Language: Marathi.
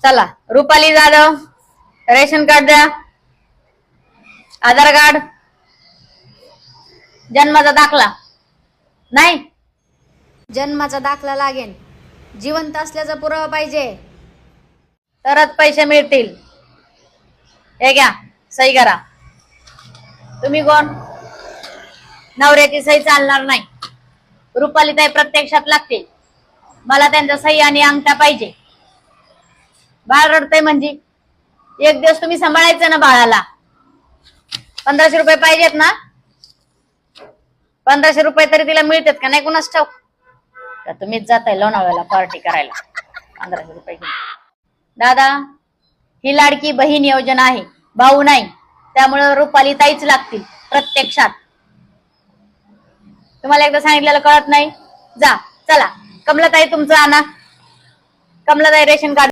चला, रुपाली जाधव, रेशन कार्ड द्या, आधार कार्ड, जन्माचा दाखला. नाही, जन्माचा दाखला लागेल. जिवंत असल्याचा पुरावा पाहिजे. तरच पैसे मिळतील. हे घ्या, सही करा. तुम्ही कोण? नवऱ्याची सही चालणार नाही. रुपाली ताई प्रत्यक्षात लागते. मला त्यांचा सही आणि अंगठा पाहिजे. बाळ रडतंय म्हणजे एक दिवस तुम्ही सांभाळायचं ना बाळाला. 1500 रुपये पाहिजेत ना? 1500 रुपये तरी तिला मिळतात का नाही कुणाच ठाऊक. का तुम्हीच जाताय लोणावळ्याला पार्टी करायला 1500 रुपये घेऊन. दादा, ही लाडकी बहीण योजना आहे, भाऊ नाही. त्यामुळे रुपाली ताईच लागतील प्रत्यक्षात. तुम्हाला एकदा सांगितलेलं कळत नाही? जा, चला. कमलाताई तुमचं आणा. कमलाताई रेशन कार्ड